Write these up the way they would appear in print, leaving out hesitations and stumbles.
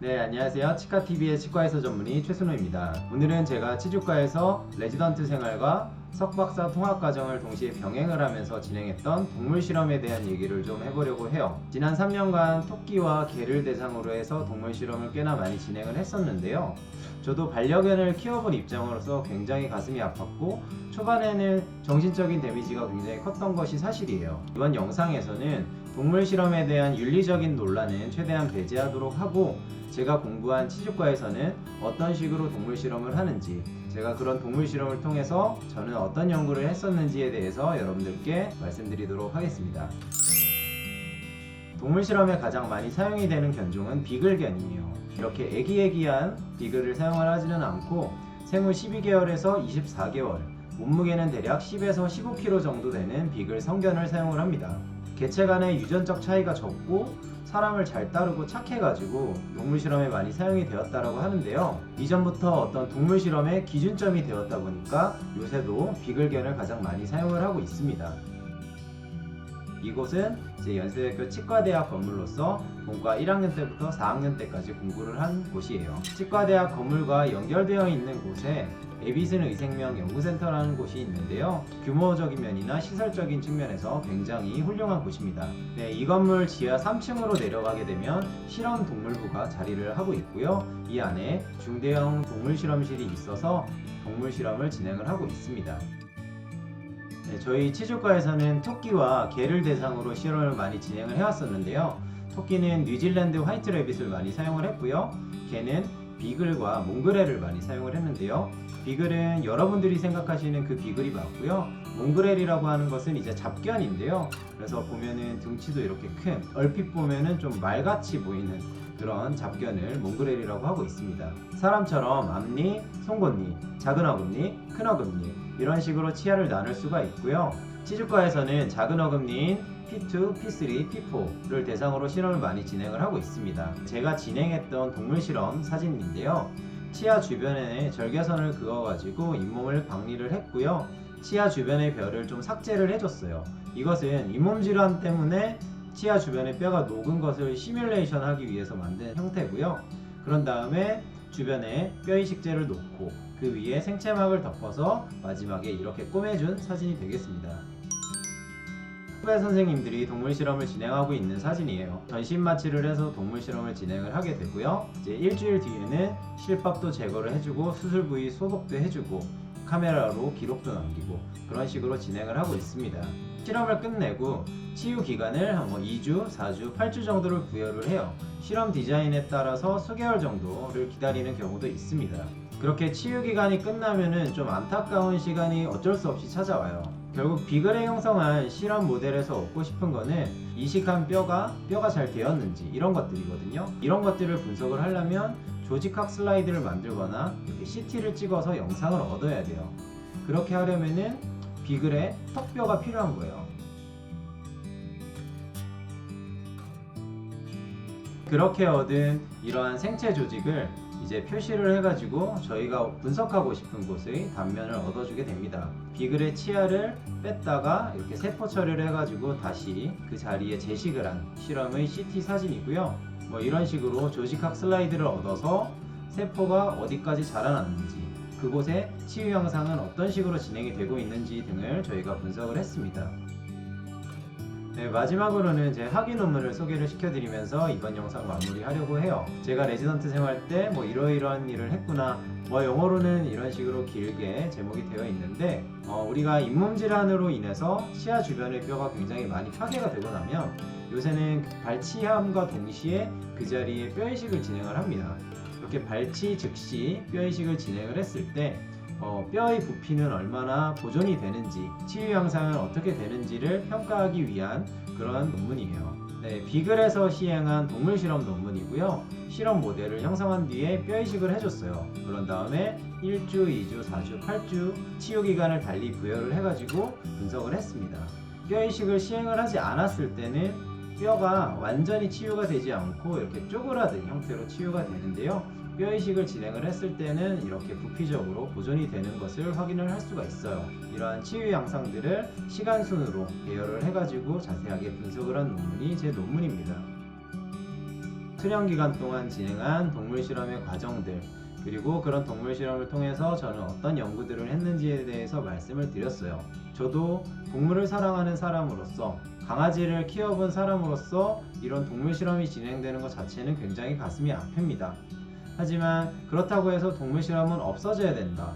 네, 안녕하세요. 치과TV의 치과의사 전문의 최순호입니다. 오늘은 제가 치주과에서 레지던트 생활과 석박사 통합과정을 동시에 병행을 하면서 진행했던 동물 실험에 대한 얘기를 좀 해보려고 해요. 지난 3년간 토끼와 개를 대상으로 해서 동물 실험을 꽤나 많이 진행을 했었는데요. 저도 반려견을 키워본 입장으로서 굉장히 가슴이 아팠고 초반에는 정신적인 데미지가 굉장히 컸던 것이 사실이에요. 이번 영상에서는 동물 실험에 대한 윤리적인 논란은 최대한 배제하도록 하고 제가 공부한 치주과에서는 어떤 식으로 동물 실험을 하는지, 제가 그런 동물 실험을 통해서 저는 어떤 연구를 했었는지에 대해서 여러분들께 말씀드리도록 하겠습니다. 동물 실험에 가장 많이 사용이 되는 견종은 비글견이에요. 이렇게 애기애기한 비글을 사용을 하지는 않고 생후 12개월에서 24개월, 몸무게는 대략 10에서 15kg 정도 되는 비글 성견을 사용을 합니다. 개체 간의 유전적 차이가 적고 사람을 잘 따르고 착해가지고 동물 실험에 많이 사용이 되었다라고 하는데요. 이전부터 어떤 동물 실험의 기준점이 되었다 보니까 요새도 비글견을 가장 많이 사용을 하고 있습니다. 이곳은 제 연세대학교 치과대학 건물로서 본과 1학년 때부터 4학년 때까지 공부를 한 곳이에요. 치과대학 건물과 연결되어 있는 곳에 에비슨 의생명 연구센터라는 곳이 있는데요. 규모적인 면이나 시설적인 측면에서 굉장히 훌륭한 곳입니다. 네, 이 건물 지하 3층으로 내려가게 되면 실험동물부가 자리를 하고 있고요. 이 안에 중대형 동물 실험실이 있어서 동물 실험을 진행을 하고 있습니다. 네, 저희 치주과에서는 토끼와 개를 대상으로 실험을 많이 진행을 해왔었는데요. 토끼는 뉴질랜드 화이트 레빗을 많이 사용을 했고요. 개는 비글과 몽그렐을 많이 사용을 했는데요. 비글은 여러분들이 생각하시는 그 비글이 맞고요. 몽그렐이라고 하는 것은 이제 잡견인데요. 그래서 보면은 등치도 이렇게 큰, 얼핏 보면은 좀 말같이 보이는 그런 잡견을 몽그렐이라고 하고 있습니다. 사람처럼 앞니, 송곳니, 작은 어금니, 큰 어금니 이런 식으로 치아를 나눌 수가 있고요. 치주과에서는 작은 어금니인 P2, P3, P4를 대상으로 실험을 많이 진행을 하고 있습니다. 제가 진행했던 동물 실험 사진인데요. 치아 주변에 절개선을 그어가지고 잇몸을 박리를 했고요. 치아 주변의 벼를 좀 삭제를 해줬어요. 이것은 잇몸 질환 때문에 치아 주변의 뼈가 녹은 것을 시뮬레이션 하기 위해서 만든 형태고요. 그런 다음에 주변에 뼈 이식제를 놓고 그 위에 생체막을 덮어서 마지막에 이렇게 꼬매준 사진이 되겠습니다. 후배 선생님들이 동물 실험을 진행하고 있는 사진이에요. 전신 마취를 해서 동물 실험을 진행을 하게 되고요. 이제 일주일 뒤에는 실밥도 제거를 해주고 수술 부위 소독도 해주고 카메라로 기록도 남기고 그런 식으로 진행을 하고 있습니다. 실험을 끝내고 치유 기간을 한 2주, 4주, 8주 정도를 부여를 해요. 실험 디자인에 따라서 수개월 정도를 기다리는 경우도 있습니다. 그렇게 치유 기간이 끝나면은 좀 안타까운 시간이 어쩔 수 없이 찾아와요. 결국 비글에 형성한 실험 모델에서 얻고 싶은 거는 이식한 뼈가 잘 되었는지 이런 것들이거든요. 이런 것들을 분석을 하려면 조직학 슬라이드를 만들거나 이렇게 CT를 찍어서 영상을 얻어야 돼요. 그렇게 하려면은 비글에 턱뼈가 필요한 거예요. 그렇게 얻은 이러한 생체 조직을 이제 표시를 해가지고 저희가 분석하고 싶은 곳의 단면을 얻어주게 됩니다. 비글의 치아를 뺐다가 이렇게 세포 처리를 해가지고 다시 그 자리에 재식을 한 실험의 CT 사진이고요. 이런 식으로 조직학 슬라이드를 얻어서 세포가 어디까지 자라났는지, 그곳의 치유 영상은 어떤 식으로 진행이 되고 있는지 등을 저희가 분석을 했습니다. 네, 마지막으로는 제 학위 논문을 소개를 시켜드리면서 이번 영상 마무리하려고 해요. 제가 레지던트 생활 때 이러이러한 일을 했구나, 영어로는 이런 식으로 길게 제목이 되어 있는데 우리가 잇몸 질환으로 인해서 치아 주변의 뼈가 굉장히 많이 파괴가 되고 나면 요새는 발치함과 동시에 그 자리에 뼈 이식을 진행을 합니다. 이렇게 발치 즉시 뼈 이식을 진행을 했을 때 뼈의 부피는 얼마나 보존이 되는지, 치유 양상은 어떻게 되는지를 평가하기 위한 그런 논문이에요. 네, 비글에서 시행한 동물 실험 논문이고요. 실험 모델을 형성한 뒤에 뼈 이식을 해줬어요. 그런 다음에 1주, 2주, 4주, 8주 치유 기간을 달리 부여를 해가지고 분석을 했습니다. 뼈 이식을 시행을 하지 않았을 때는 뼈가 완전히 치유가 되지 않고 이렇게 쪼그라든 형태로 치유가 되는데요. 뼈 이식을 진행을 했을 때는 이렇게 부피적으로 보존이 되는 것을 확인을 할 수가 있어요. 이러한 치유 양상들을 시간 순으로 배열을 해가지고 자세하게 분석을 한 논문이 제 논문입니다. 수련 기간 동안 진행한 동물 실험의 과정들, 그리고 그런 동물 실험을 통해서 저는 어떤 연구들을 했는지에 대해서 말씀을 드렸어요. 저도 동물을 사랑하는 사람으로서, 강아지를 키워본 사람으로서 이런 동물 실험이 진행되는 것 자체는 굉장히 가슴이 아픕니다. 하지만 그렇다고 해서 동물 실험은 없어져야 된다,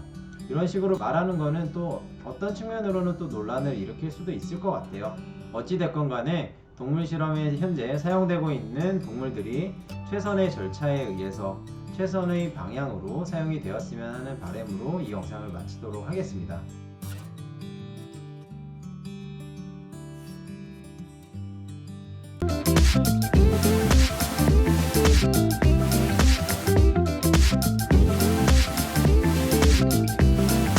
이런 식으로 말하는 거는 또 어떤 측면으로는 또 논란을 일으킬 수도 있을 것 같아요. 어찌됐건 간에 동물 실험에 현재 사용되고 있는 동물들이 최선의 절차에 의해서 최선의 방향으로 사용이 되었으면 하는 바람으로 이 영상을 마치도록 하겠습니다.